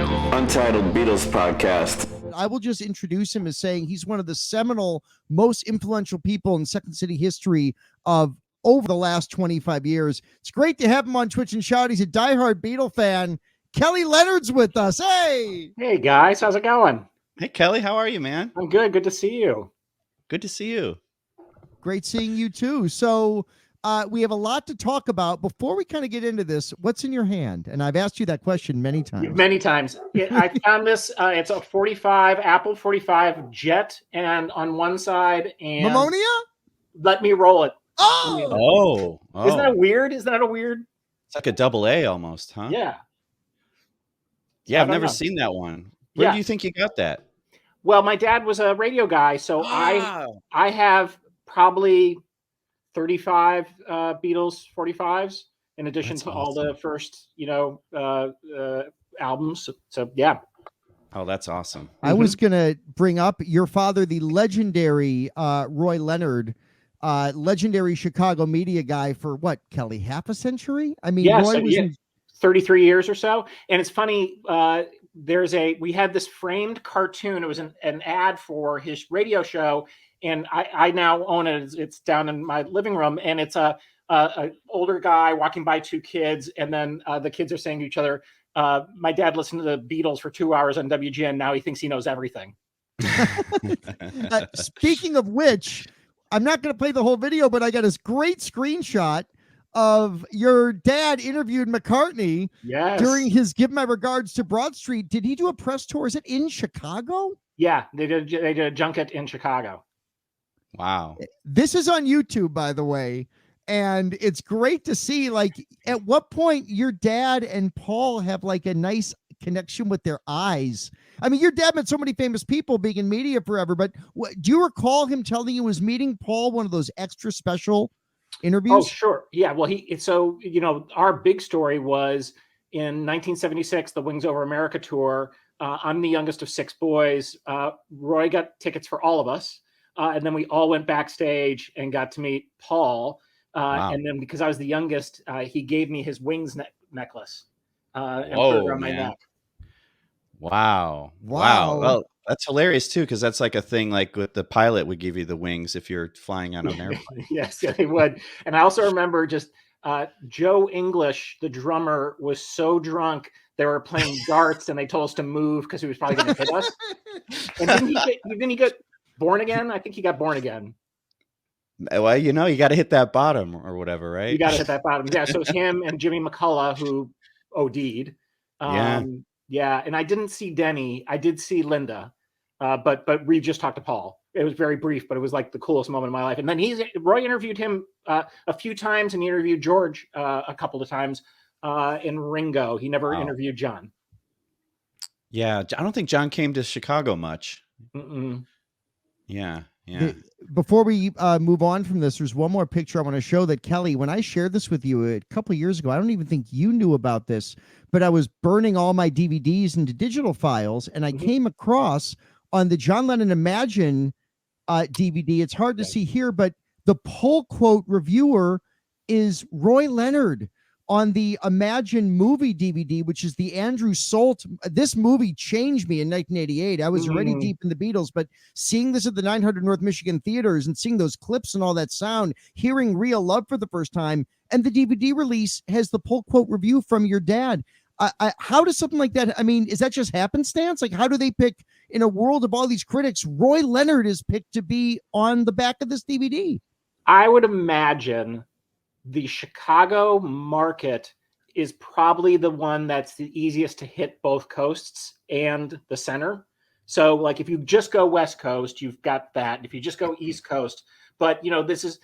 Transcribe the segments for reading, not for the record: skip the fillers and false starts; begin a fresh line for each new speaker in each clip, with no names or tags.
Untitled Beatles Podcast.
I will just introduce him as saying he's one of the seminal, most influential people in Second City history of over the last 25 years. It's great to have him on Twitch and Shout. He's a diehard Beatle fan. Kelly Leonard's with us. Hey!
Hey, guys. How's it going?
Hey, Kelly. How are you, man?
I'm good. Good to see you.
Good to see you.
Great seeing you, too. So we have a lot to talk about. Before we kind of get into this, what's in your hand? And I've asked you that question many times.
Many times. I found this. It's a 45, Apple 45 Jet, and on one side, and
Pneumonia?
Let me roll it.
Oh.
Isn't that weird? Isn't that a weird?
It's like a double A almost, huh?
Yeah.
Yeah, I've never seen that one. Where do you think you got that?
Well, my dad was a radio guy, so I have probably 35 Beatles 45s in addition to all the first, albums. So yeah.
Oh, that's awesome.
I was going to bring up your father, the legendary Roy Leonard, legendary Chicago media guy for what, Kelly, half a century? I mean,
yes,
Roy was
33 years or so. And it's funny, we had this framed cartoon. It was an ad for his radio show. And I now own it. It's down in my living room. And it's a older guy walking by two kids. And then the kids are saying to each other, my dad listened to the Beatles for 2 hours on WGN. Now he thinks he knows everything.
Speaking of which, I'm not going to play the whole video, but I got this great screenshot of your dad interviewed McCartney during his Give My Regards to Broad Street. Did he do a press tour? Is it in Chicago?
Yeah, they did a junket in Chicago.
Wow.
This is on YouTube, by the way. And it's great to see, like, at what point your dad and Paul have like a nice connection with their eyes. I mean, your dad met so many famous people being in media forever, but do you recall him telling you was meeting Paul one of those extra special interviews?
Oh, sure. Yeah. Well, our big story was in 1976, the Wings Over America tour. I'm the youngest of six boys. Roy got tickets for all of us. And then we all went backstage and got to meet Paul. Wow. And then because I was the youngest, he gave me his Wings necklace and put it around my neck.
Wow. Well, that's hilarious too, because that's like a thing like with the pilot would give you the wings if you're flying on an airplane.
Yes, they would. And I also remember just Joe English, the drummer, was so drunk they were playing darts and they told us to move because he was probably going to hit us. And didn't he get born again? I think he got born again.
Well, you got to hit that bottom or whatever, right?
You got to hit that bottom. Yeah. So it was him and Jimmy McCullough who OD'd. Yeah. And I didn't see Denny. I did see Linda, but we just talked to Paul. It was very brief, but it was like the coolest moment of my life. And then Roy interviewed him a few times, and he interviewed George a couple of times in Ringo. He never interviewed John.
Yeah. I don't think John came to Chicago much.
Mm-mm.
Yeah.
Before we move on from this, there's one more picture I want to show that, Kelly, when I shared this with you a couple of years ago, I don't even think you knew about this, but I was burning all my DVDs into digital files, and I came across on the John Lennon Imagine DVD. It's hard to see here, but the pull quote reviewer is Roy Leonard on the Imagine movie DVD, which is the Andrew Solt. This movie changed me in 1988. I was already deep in the Beatles, but seeing this at the 900 North Michigan theaters and seeing those clips and all that sound, hearing Real Love for the first time, and the DVD release has the pull quote review from your dad. How does something like that, I mean, is that just happenstance? Like, how do they pick, in a world of all these critics, Roy Leonard is picked to be on the back of this DVD?
I would imagine the Chicago market is probably the one that's the easiest to hit both coasts and the center. So like if you just go West Coast, you've got that. If you just go East Coast, but it's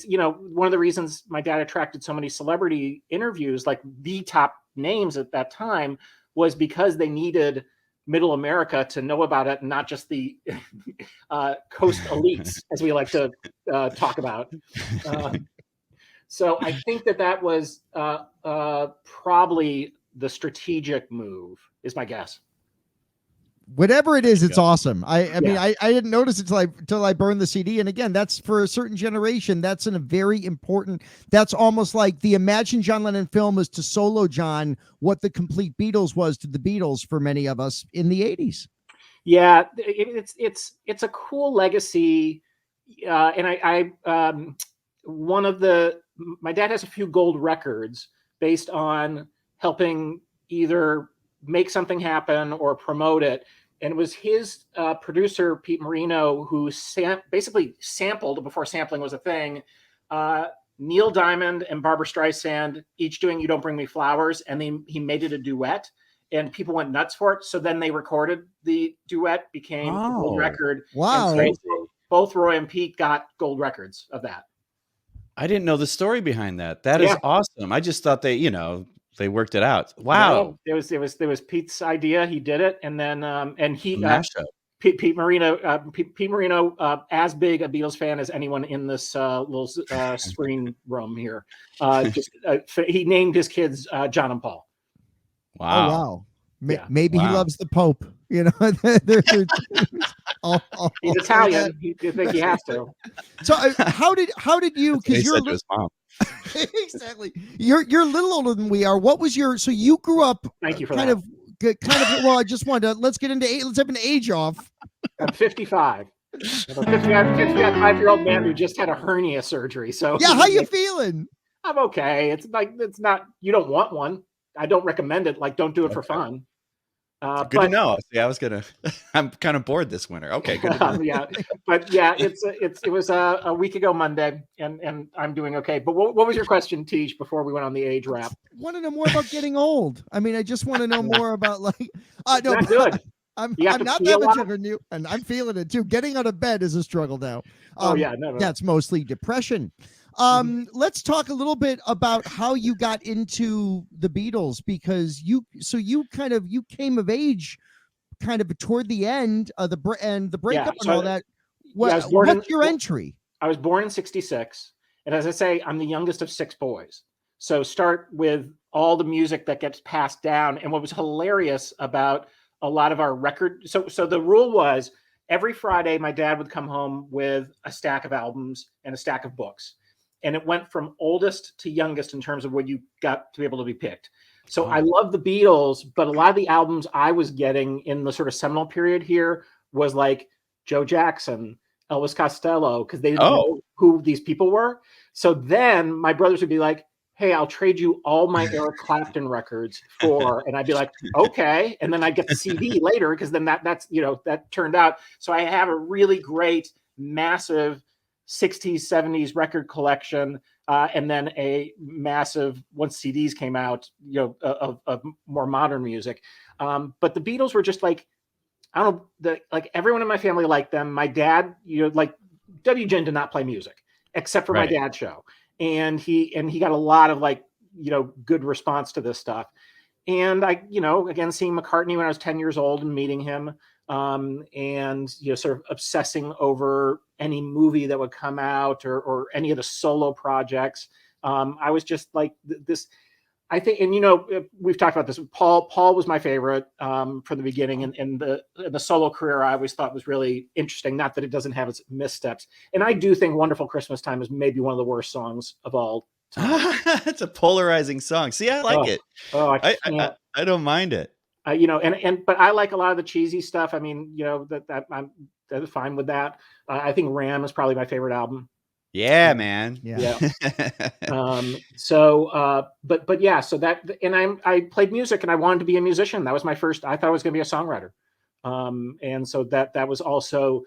one of the reasons my dad attracted so many celebrity interviews, like the top names at that time, was because they needed middle America to know about it, and not just the coast elites, as we like to talk about. So I think that was probably the strategic move, is my guess.
Whatever it is, it's awesome. I mean,
Yeah.
I didn't notice it till I burned the CD. And again, that's for a certain generation. That's a very important. That's almost like the Imagine John Lennon film was to Solo John what the Complete Beatles was to the Beatles for many of us in the 80s.
Yeah, it's a cool legacy, and my dad has a few gold records based on helping either make something happen or promote it. And it was his producer, Pete Marino, who basically sampled, before sampling was a thing, Neil Diamond and Barbra Streisand each doing You Don't Bring Me Flowers, and he made it a duet, and people went nuts for it. So then they recorded the duet, became a gold record.
Wow.
And so both Roy and Pete got gold records of that.
I didn't know the story behind that. That is awesome. I just thought they worked it out. Wow.
No, it was Pete's idea. He did it, and then
Mashup.
Pete Marino, as big a Beatles fan as anyone in this little screen room here. He named his kids John and Paul.
Wow.
Oh, wow. Maybe he loves the Pope. You know,
he's Italian. You think he has to?
So how did you? Because you're
his mom.
Exactly. You're a little older than we are. What was your? So you grew up.
Thank you for
kind
that.
of. Well, I just wanted to let's have an age off.
I'm 55. I'm a 55-year-old man who just had a hernia surgery. So
yeah, how you feeling?
I'm okay. It's not. You don't want one. I don't recommend it. Like, don't do it for fun.
Good to know. See, I'm kind of bored this winter. Okay, good.
Yeah, but yeah, it was a week ago Monday, and I'm doing okay. But what was your question, Teach, before we went on the age wrap?
I want to know more about getting old. I mean, I just want to know more about no,
not good.
I'm not that much younger than you, and I'm feeling it too. Getting out of bed is a struggle now.
No.
That's mostly depression. Let's talk a little bit about how you got into the Beatles, because you came of age kind of toward the end of the breakup and all that. What's your entry?
I was born in 1966, and as I say, I'm the youngest of 6 boys. So start with all the music that gets passed down. And what was hilarious about a lot of our record, so the rule was every Friday my dad would come home with a stack of albums and a stack of books. And it went from oldest to youngest in terms of when you got to be able to be picked. So I love the Beatles, but a lot of the albums I was getting in the sort of seminal period here was like Joe Jackson, Elvis Costello, because they didn't know who these people were. So then my brothers would be like, hey, I'll trade you all my Eric Clapton records and I'd be like, okay. And then I'd get the CD later, because then that turned out. So I have a really great, massive 60s, 70s record collection, and then a massive, once CDs came out, of more modern music. But the Beatles were just like, I don't know, like everyone in my family liked them. My dad, like WGN did not play music except for my dad's show. And he got a lot of good response to this stuff. And I, again, seeing McCartney when I was 10 years old and meeting him, and sort of obsessing over any movie that would come out or any of the solo projects. I was just like this. I think, and we've talked about this. Paul was my favorite from the beginning, and the solo career I always thought was really interesting. Not that it doesn't have its missteps, and I do think "Wonderful Christmas Time" is maybe one of the worst songs of all time.
It's a polarizing song. See, I like it. I don't mind it.
But I like a lot of the cheesy stuff. I mean, that I'm fine with that. I think Ram is probably my favorite album.
Yeah, man.
Yeah.
But yeah, so that, and I played music and I wanted to be a musician. That was my first, I thought I was going to be a songwriter. And so that was also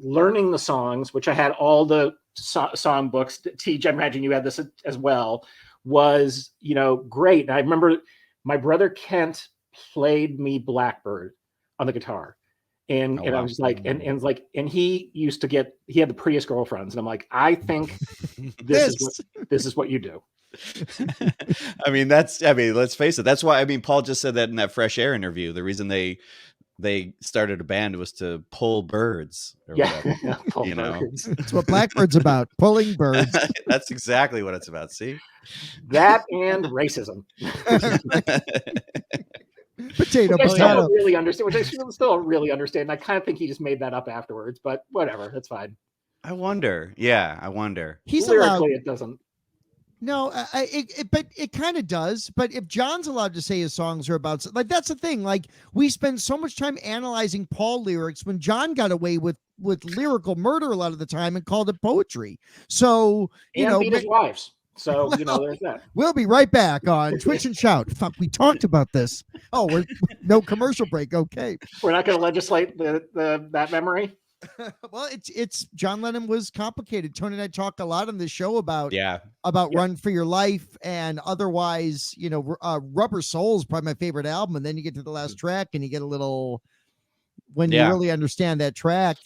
learning the songs, which I had all the song books. Teach, I imagine you had this as well, was, great. And I remember my brother Kent played me Blackbird on the guitar. And I was like, and he used to he had the prettiest girlfriends. And I'm like, I think this is what you do.
I mean, let's face it. That's why, Paul just said that in that Fresh Air interview. The reason they started a band was to pull birds. Or whatever,
pull birds.
That's what Blackbird's about, pulling birds.
That's exactly what it's about. See?
That and racism.
Potato,
Which I still
potato.
don't really understand. Which I still don't really understand. I kind of think he just made that up afterwards, but whatever, that's fine.
I wonder. Yeah, I wonder.
He's
Lyrically,
allowed.
it doesn't.
No, but it kind of does. But if John's allowed to say his songs are about, like, that's the thing. Like, we spend so much time analyzing Paul lyrics when John got away with lyrical murder a lot of the time and called it poetry. So,
And beat his wives. So, there's that.
We'll be right back on Twitch and Shout. Fuck, we talked about this. Oh, we're no commercial break. Okay.
We're not going to legislate that memory.
Well, it's John Lennon was complicated. Tony and I talk a lot on this show about
Yeah.
Run for Your Life, and otherwise, Rubber Soul is probably my favorite album. And then you get to the last track and you get a little, when you really understand that track.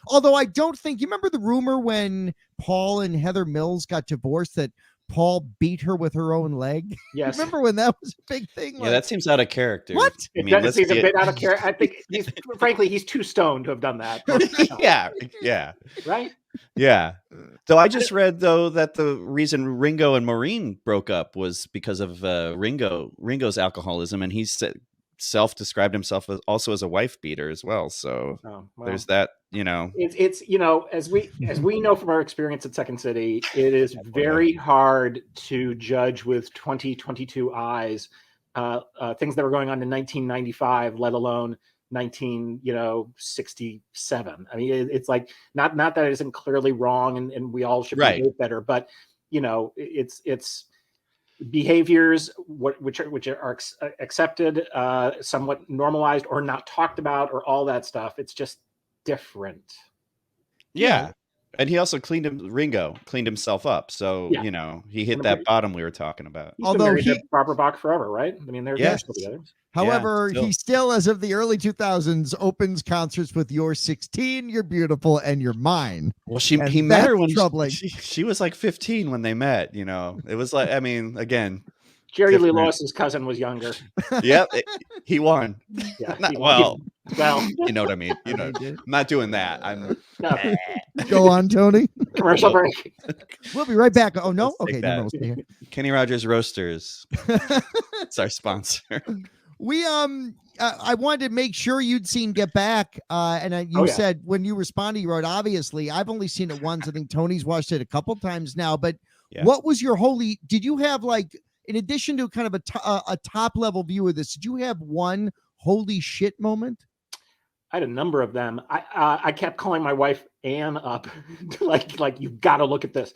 Although I don't think, you remember the rumor when Paul and Heather Mills got divorced that Paul beat her with her own leg?
Yes.
Remember when that was a big thing?
Yeah, that seems out of character.
What?
It seems a bit out of character. I think he's too stoned to have done that.
Yeah.
Right?
Yeah. Though I just read, though, that the reason Ringo and Maureen broke up was because of Ringo's alcoholism, and he self-described himself also as a wife beater as well. So there's that,
It's as we know from our experience at Second City, it is very hard to judge with 2022 eyes things that were going on in 1995, let alone 1967. I mean, it's like not that it isn't clearly wrong, and we all should behave better, but it's behaviors which are accepted, somewhat normalized, or not talked about, or all that stuff. It's just different.
Yeah. And he also Ringo cleaned himself up. So, he hit that bottom we were talking about.
Although Barbara Bach forever, right? I mean, they're still together.
However, he still, as of the early 2000s, opens concerts with "You're 16, You're Beautiful, and You're Mine."
Well, he met her when she was like 15 when they met. It was like, I mean, again,
Jerry Lee Lewis's cousin was younger.
Yep, he won.
Yeah,
well,
you
know what I mean. I'm not doing that. I'm.
Go on, Tony.
Commercial break.
We'll be right back. Oh no,
okay,
no, stay here.
Kenny Rogers Roasters. It's our sponsor.
We I wanted to make sure you'd seen Get Back, and you said when you responded, you wrote, obviously I've only seen it once. I think Tony's watched it a couple times now. But what was your did you have, like, in addition to kind of a top level view of this, did you have one holy shit moment?
I had a number of them. I kept calling my wife Anne up, like you've got to look at this.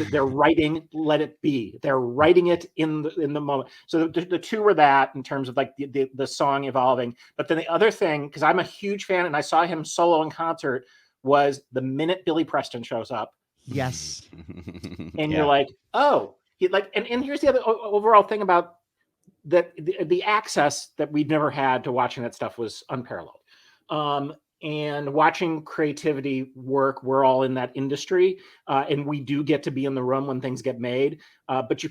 They're writing "Let It Be." They're writing it in the moment. So the two were that, in terms of like the song evolving. But then the other thing, because I'm a huge fan and I saw him solo in concert, was the minute Billy Preston shows up.
Yes,
and you're like, oh, and here's the other overall thing about that: the access that we've never had to watching that stuff was unparalleled. And watching creativity work, we're all in that industry, and we do get to be in the room when things get made. But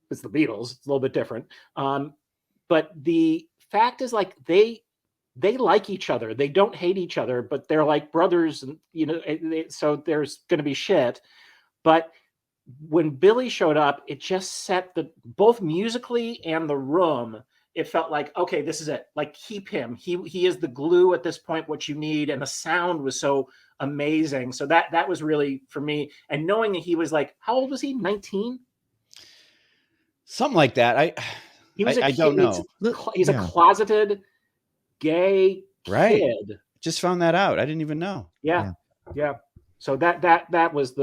it's the Beatles; it's a little bit different. But the fact is, like, they like each other. They don't hate each other, but they're like brothers, and so there's going to be shit. But when Billy showed up, it just set both musically and the room. It felt like, okay, this is it. Like, keep him. He is the glue at this point, what you need. And the sound was so amazing. So that was really, for me. And knowing that he was, like, how old was he? 19?
Something like that. I don't know.
He's a closeted gay kid.
Just found that out. I didn't even know.
Yeah. So that was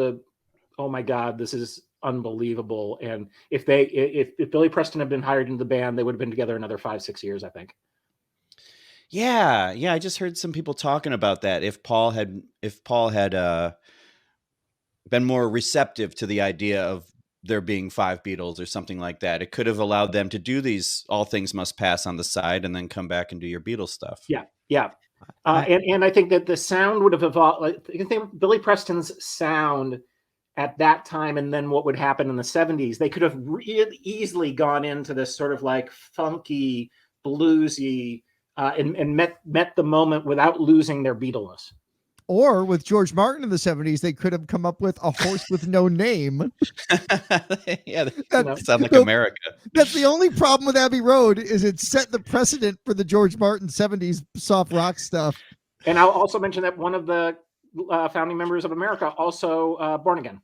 oh my God, this is unbelievable. And if Billy Preston had been hired into the band, they would have been together another 5-6 years, I think.
Yeah. I just heard some people talking about that. If Paul had been more receptive to the idea of there being 5 Beatles or something like that, it could have allowed them to do these All Things Must Pass on the side and then come back and do your Beatles stuff.
Yeah. And I think that the sound would have evolved. Like, I think Billy Preston's sound at that time, and then what would happen in the 70s, they could have really easily gone into this sort of like funky, bluesy, and met the moment without losing their Beatleness.
Or with George Martin in the 70s, they could have come up with A Horse with No Name.
Yeah, that sound like America.
That's the only problem with Abbey Road is it set the precedent for the George Martin 70s soft rock stuff.
And I'll also mention that one of the founding members of America also born again.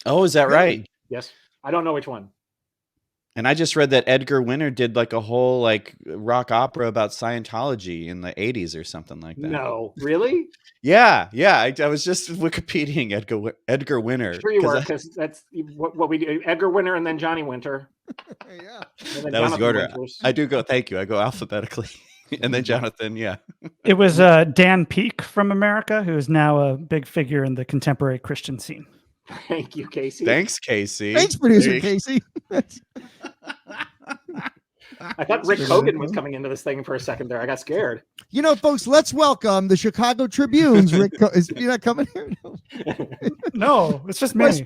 Oh, is that right?
Yes. I don't know which one.
And I just read that Edgar Winter did like a whole like rock opera about Scientology in the 80s or something like that.
No, really?
Yeah. I was just Wikipediaing Edgar Winter.
Sure you were, because that's what we do. Edgar Winter and then Johnny Winter.
Yeah.
That was the order. I do go, thank you. I go alphabetically. And then Jonathan, yeah.
It was Dan Peake from America, who is now a big figure in the contemporary Christian scene.
Thank you, Casey.
Thanks, Casey.
Thanks, producer Casey.
I thought Rick Hogan was coming into this thing for a second there. I got scared.
You know, folks, let's welcome the Chicago Tribune's Rick. You're not coming here?
No, it's just me.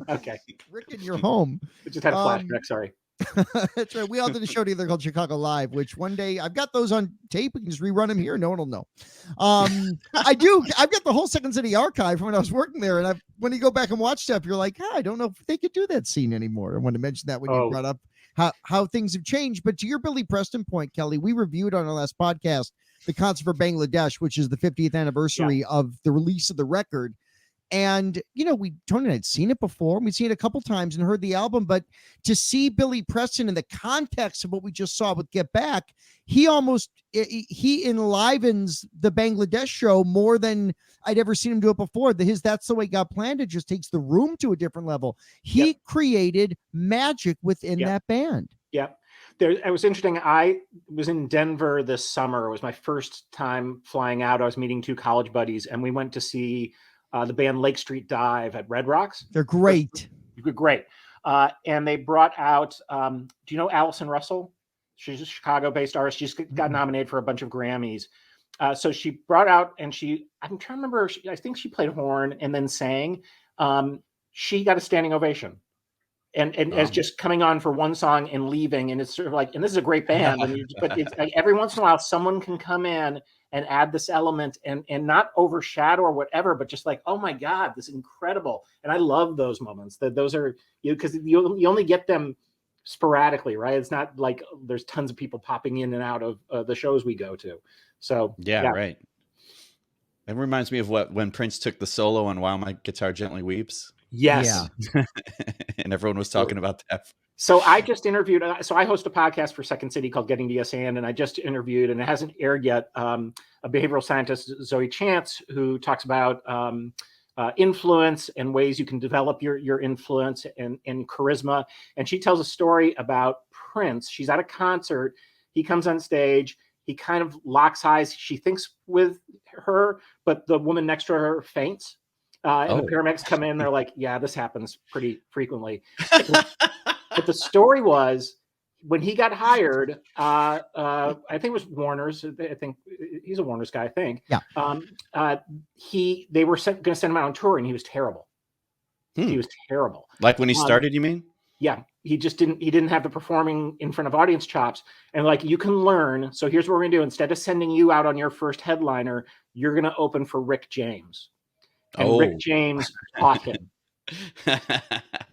Okay.
Rick in your home.
I just had a flashback. Sorry.
That's right. We all did a show together called Chicago Live, which one day I've got those on tape. We can just rerun them here. No one will know. I've got the whole Second City archive from when I was working there. And when you go back and watch stuff, you're like, I don't know if they could do that scene anymore. I want to mention that when you brought up how things have changed. But to your Billy Preston point, Kelly, we reviewed on our last podcast the concert for Bangladesh, which is the 50th anniversary of the release of the record. And, you know, Tony and I had seen it before. We'd seen it a couple times and heard the album, but to see Billy Preston in the context of what we just saw with Get Back, he enlivens the Bangladesh show more than I'd ever seen him do it before. That's the way it got planned. It just takes the room to a different level. He created magic within that band. Yep.
It was interesting. I was in Denver this summer. It was my first time flying out. I was meeting two college buddies, and we went to see the band Lake Street Dive at Red Rocks.
They're great.
Great. And they brought out, do you know Allison Russell? She's a Chicago-based artist. She's got nominated for a bunch of Grammys. So she brought out, and I'm trying to remember, I think she played horn and then sang. She got a standing ovation. And as just coming on for one song and leaving. And it's sort of like, and this is a great band. But it's like every once in a while, someone can come in and add this element and not overshadow or whatever, but just like, oh my God, this is incredible. And I love those moments. Those are, because you only get them sporadically, right? It's not like there's tons of people popping in and out of the shows we go to. So
yeah, right. It reminds me of when Prince took the solo on While My Guitar Gently Weeps.
Yes.
Yeah. And everyone was talking about that.
So I just interviewed, I host a podcast for Second City called Getting to Yes And I just interviewed, and it hasn't aired yet, a behavioral scientist, Zoe Chance, who talks about influence and ways you can develop your influence and charisma. And she tells a story about Prince. She's at a concert. He comes on stage. He kind of locks eyes. She thinks with her, but the woman next to her faints. And the paramedics come in. They're like, yeah, this happens pretty frequently. But the story was, when he got hired, I think it was Warner's. I think he's a Warner's guy, I think.
Yeah.
They were going to send him out on tour, and he was terrible. He was terrible.
Like when he started, you mean?
Yeah. He didn't have the performing in front of audience chops. And like, you can learn. So here's what we're going to do. Instead of sending you out on your first headliner, you're going to open for Rick James. And Rick James taught him.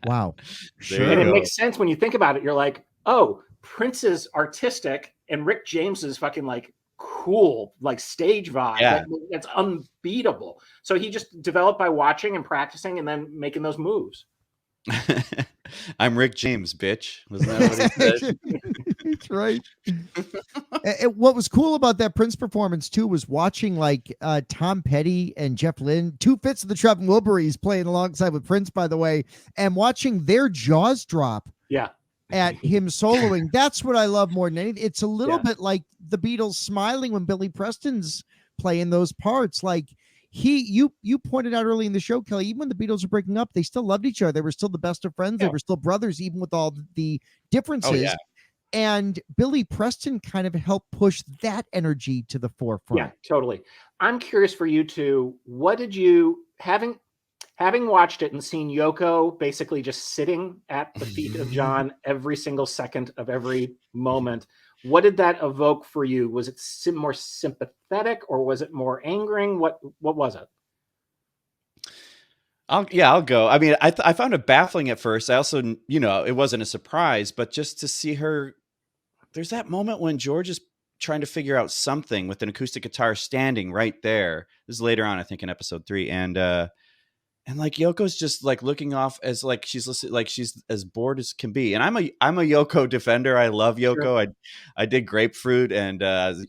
Wow.
Sure. And it makes sense when you think about it. You're like, oh, Prince is artistic and Rick James is fucking like cool, like stage vibe.
Yeah.
That's unbeatable. So he just developed by watching and practicing and then making those moves.
I'm Rick James, bitch. Wasn't that what he said?
That's right. What was cool about that Prince performance too was watching like Tom Petty and Jeff Lynne, two fits of the Trevin Wilburys playing alongside with Prince, by the way, and watching their jaws drop.
Yeah.
At him soloing. That's what I love more than anything. It's a little bit like the Beatles smiling when Billy Preston's playing those parts. Like you pointed out early in the show, Kelly, even when the Beatles were breaking up, they still loved each other. They were still the best of friends. They were still brothers, even with all the differences.
Oh, yeah.
And Billy Preston kind of helped push that energy to the forefront.
Yeah, totally. I'm curious for you two. What did you, having watched it and seen Yoko basically just sitting at the feet of John every single second of every moment, what did that evoke for you? Was it more sympathetic or was it more angering? What was it?
I'll go. I mean, I found it baffling at first. I also, it wasn't a surprise, but just to see her, there's that moment when George is trying to figure out something with an acoustic guitar standing right there. This is later on, I think, in episode 3, and like Yoko's just like looking off as like she's listening, like she's as bored as can be. And I'm a Yoko defender. I love Yoko.
Sure.
I did Grapefruit and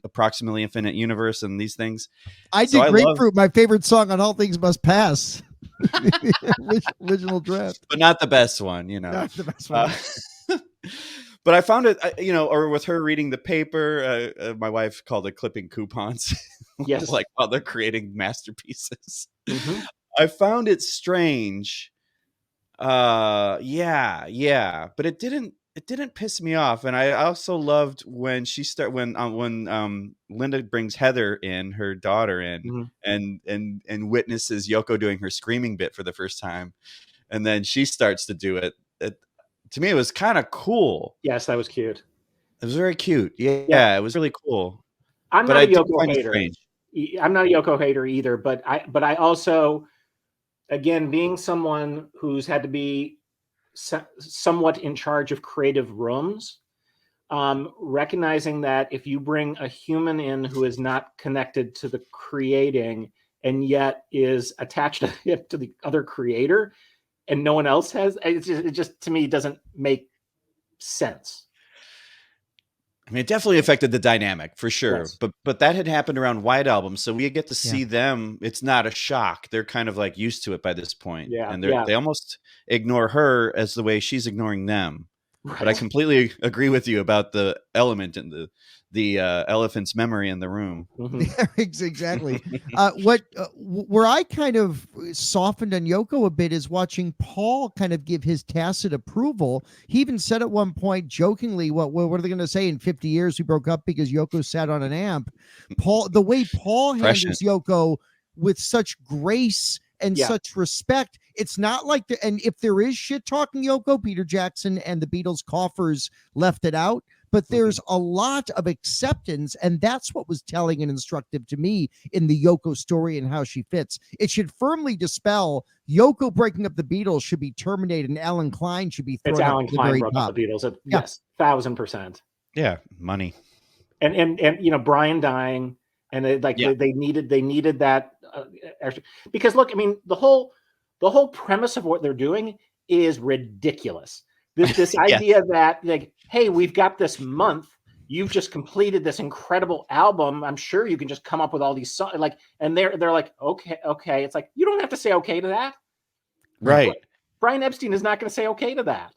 Approximately Infinite Universe and these things.
I did Grapefruit, my favorite song on All Things Must Pass. Original draft,
but not the best one,
Not the best one.
But I found it, or with her reading the paper, my wife called it clipping coupons.
Yes.
Like while they're creating masterpieces.
Mm-hmm.
I found it strange. Yeah, but it didn't piss me off. And I also loved when when Linda brings Heather in, her daughter in,
Mm-hmm.
and witnesses Yoko doing her screaming bit for the first time, and then she starts to do it. To me, it was kind of cool.
Yes, that was cute.
It was very cute. Yeah, it was really cool.
I'm
But
not
I
a
did
Yoko
find it
hater.
strange.
I'm not a Yoko hater either, but I also, again, being someone who's had to be somewhat in charge of creative rooms, recognizing that if you bring a human in who is not connected to the creating and yet is attached to the other creator and no one else has, it just to me doesn't make sense.
I mean, it definitely affected the dynamic for sure.
Yes.
But that had happened around White Album, so we get to see them. It's not a shock. They're kind of like used to it by this point.
Yeah,
And they almost ignore her as the way she's ignoring them. Right. But I completely agree with you about the element in the elephant's memory in the room.
Mm-hmm. Exactly. Where I kind of softened on Yoko a bit is watching Paul kind of give his tacit approval. He even said at one point jokingly, what are they going to say in 50 years we broke up because Yoko sat on an amp? The way Paul handles Yoko with such grace and such respect, it's not like and if there is shit talking Yoko, Peter Jackson and the Beatles coffers left it out. But there's a lot of acceptance, and that's what was telling and instructive to me in the Yoko story and how she fits. It should firmly dispel Yoko breaking up the Beatles should be terminated, and Alan Klein should be thrown
It's
up
Alan
to the
Klein
very
broke
top.
up the Beatles. Yes, 1,000%.
Yeah, money.
And Brian dying, and they needed that extra, because look, I mean, the whole premise of what they're doing is ridiculous. This idea that like, hey, we've got this month, you've just completed this incredible album, I'm sure you can just come up with all these songs, like, and they're like, okay, it's like, you don't have to say okay to that,
right?
Brian Epstein is not going to say okay to that.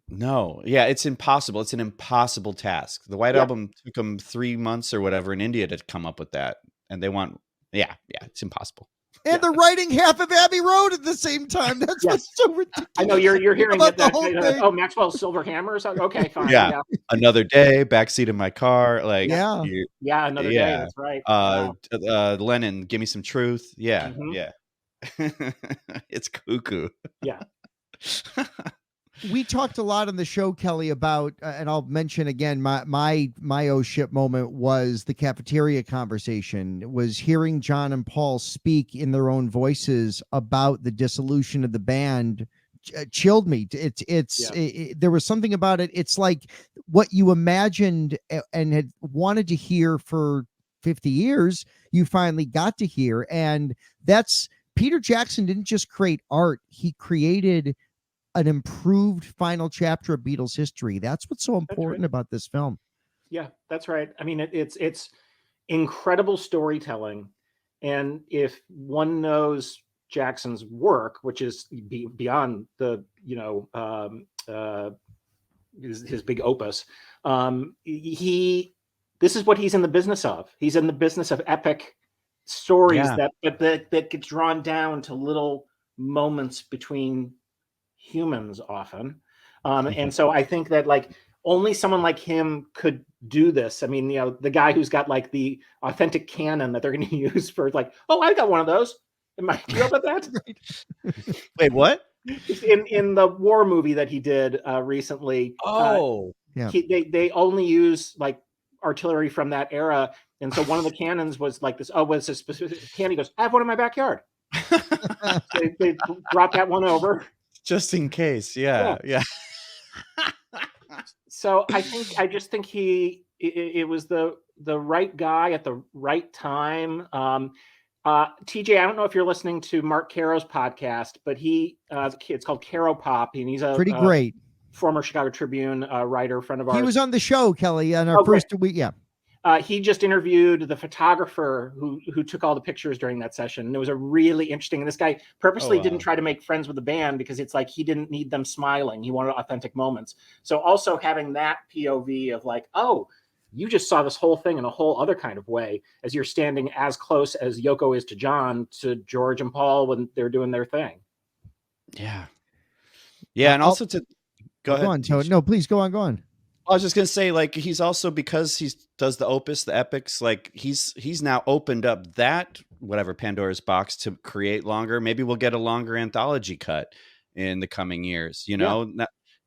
No, yeah, it's impossible. It's an impossible task. The White Album took them 3 months or whatever in India to come up with that, and they want, it's impossible.
And they're writing half of Abbey Road at the same time. That's what's so ridiculous.
I know you're hearing
it. Oh,
Maxwell's Silver Hammers. Okay, fine.
Yeah. Another Day, backseat of my car. Like,
Another day. That's right.
Lennon, Give Me Some Truth. Yeah, yeah. It's cuckoo.
Yeah.
We talked a lot on the show, Kelly, about, and I'll mention again, my oh shit moment was the cafeteria conversation, was hearing John and Paul speak in their own voices about the dissolution of the band. Chilled me. There was something about it. It's like what you imagined and had wanted to hear for 50 years, you finally got to hear. And that's, Peter Jackson didn't just create art. He created an improved final chapter of Beatles history. That's what's so important about this film. Yeah,
that's right. I mean, it's incredible storytelling. And if one knows Jackson's work, which is beyond the, his big opus, this is what he's in the business of. He's in the business of epic stories that get drawn down to little moments between humans often. And so I think that like only someone like him could do this. I mean, the guy who's got like the authentic canon that they're going to use for like, oh, I got one of those. Do you know about that?
Wait, what?
In the war movie that he did recently. They only use like artillery from that era. And so one of the cannons was like this. Oh, was a specific cannon? He goes, I have one in my backyard. They brought that one over.
Just in case. Yeah.
So I just think it was the right guy at the right time. TJ, I don't know if you're listening to Mark Caro's podcast, but it's called Caro Pop, and he's
Pretty great.
Former Chicago Tribune writer, friend of ours.
He was on the show, Kelly, on our first week. Yeah.
He just interviewed the photographer who took all the pictures during that session. And it was a really interesting. And this guy purposely didn't try to make friends with the band because it's like he didn't need them smiling. He wanted authentic moments. So also having that POV of like, oh, you just saw this whole thing in a whole other kind of way as you're standing as close as Yoko is to John, to George and Paul when they're doing their thing.
Yeah. Yeah. And also to go ahead.
Go on, Toad. No, please go on.
I was just gonna say, like, he's also, because he does the opus, the epics, like he's now opened up that whatever Pandora's box to create longer. Maybe we'll get a longer anthology cut in the coming years. You know,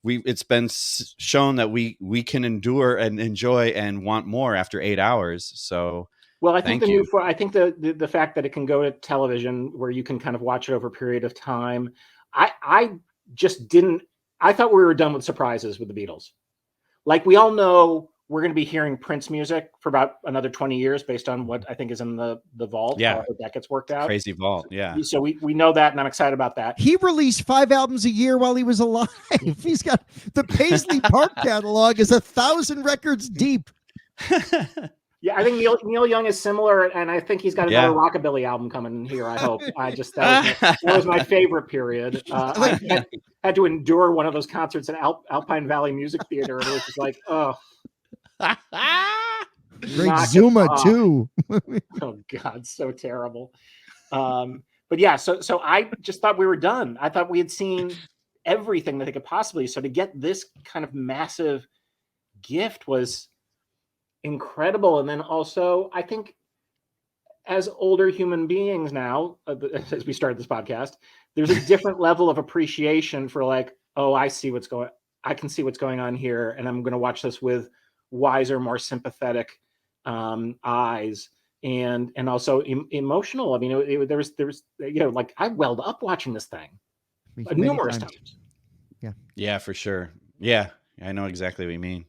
it's been shown that we can endure and enjoy and want more after 8 hours. So,
well, I think the fact that it can go to television where you can kind of watch it over a period of time. I thought we were done with surprises with the Beatles. Like, we all know we're going to be hearing Prince music for about another 20 years based on what I think is in the vault.
Yeah.
That gets worked out.
Crazy vault. Yeah.
So we know that, and I'm excited about that.
He released 5 albums a year while he was alive. He's got the Paisley Park catalog is 1,000 records deep.
Yeah, I think Neil Young is similar, and I think he's got another rockabilly album coming here. I hope. That was my favorite period. I had to endure one of those concerts at Alpine Valley Music Theater, and it was just like, oh,
Great Zuma too.
Oh God, so terrible. But yeah, so I just thought we were done. I thought we had seen everything that they could possibly. So to get this kind of massive gift was incredible. And then also, I think as older human beings now, as we started this podcast, there's a different level of appreciation for like, oh, I can see what's going on here, and I'm going to watch this with wiser, more sympathetic eyes, and also emotional. I mean, there was like I welled up watching this thing numerous times.
Yeah,
for sure. Yeah, I know exactly what you mean.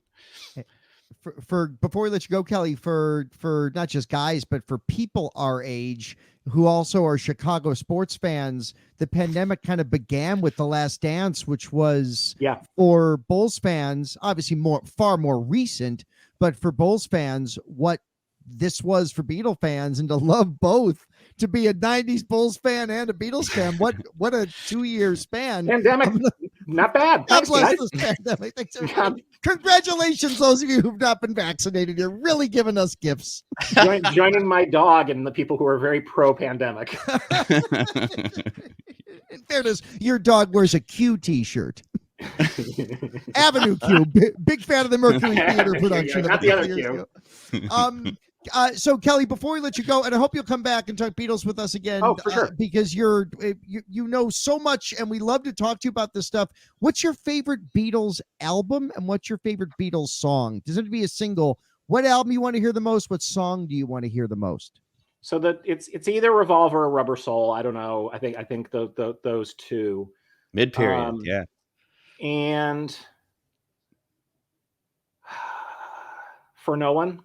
For before we let you go, Kelly, for not just guys, but for people our age who also are Chicago sports fans, the pandemic kind of began with The Last Dance, which was for Bulls fans, obviously far more recent, but for Bulls fans, what this was for Beatle fans, and to love both, to be a 90s Bulls fan and a Beatles fan. What a 2-year span.
Pandemic. Not bad.
God bless this pandemic. Congratulations, those of you who've not been vaccinated. You're really giving us gifts.
Joining my dog and the people who are very pro-pandemic.
In fairness, your dog wears a Q t-shirt. Avenue Q. Big fan of the Mercury Theater production.
Not the other Q.
So Kelly, before we let you go, and I hope you'll come back and talk Beatles with us again.
Oh, for sure.
Because you know so much, and we love to talk to you about this stuff. What's your favorite Beatles album, and what's your favorite Beatles song? Does it have to be a single? What album you want to hear the most? What song do you want to hear the most?
So that it's either Revolver or Rubber Soul. I don't know. I think those two.
Mid period. Yeah.
And For No One.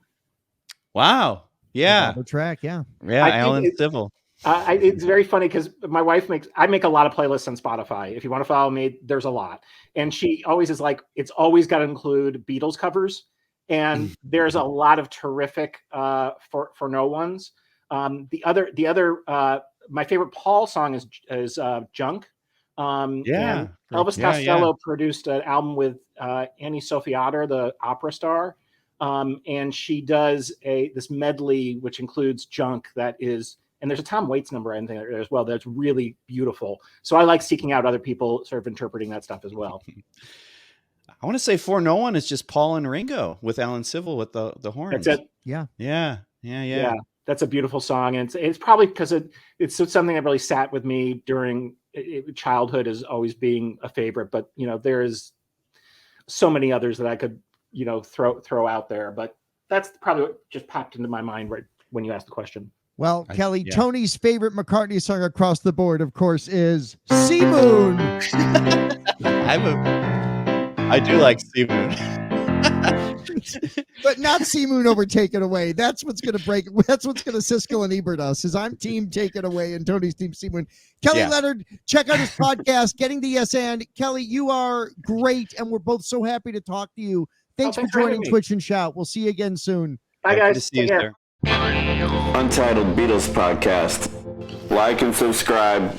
Wow. Yeah.
The track. Yeah.
Yeah. Alan Civil.
It's very funny because my wife I make a lot of playlists on Spotify. If you want to follow me, there's a lot. And she always is like, it's always got to include Beatles covers. And there's a lot of terrific for No Ones. The other my favorite Paul song is Junk.
Yeah.
Elvis Costello produced an album with Annie Sofiater, the opera star. And she does this medley, which includes Junk, and there's a Tom Waits number I think there as well. That's really beautiful. So I like seeking out other people sort of interpreting that stuff as well.
I want to say For No One is just Paul and Ringo with Alan Civil with the horns.
That's it.
Yeah.
That's a beautiful song. And it's probably because it's something that really sat with me during childhood as always being a favorite, but there is so many others that I could, throw out there, but that's probably what just popped into my mind right when you asked the question.
Well, Kelly,
yeah.
Tony's favorite McCartney song across the board, of course, is Sea Moon.
I do like Sea Moon.
But not Sea Moon over Take It Away. That's what's going to break. That's what's going to Siskel and Ebert us. Is I'm team Take It Away and Tony's team Sea Moon. Kelly Leonard, check out his podcast, Getting the Yes And. Kelly, you are great, and we're both so happy to talk to you. Thanks for joining Twitch and Shout. We'll see you again soon.
Bye, guys.
See you there.
Untitled Beatles Podcast. Like and subscribe.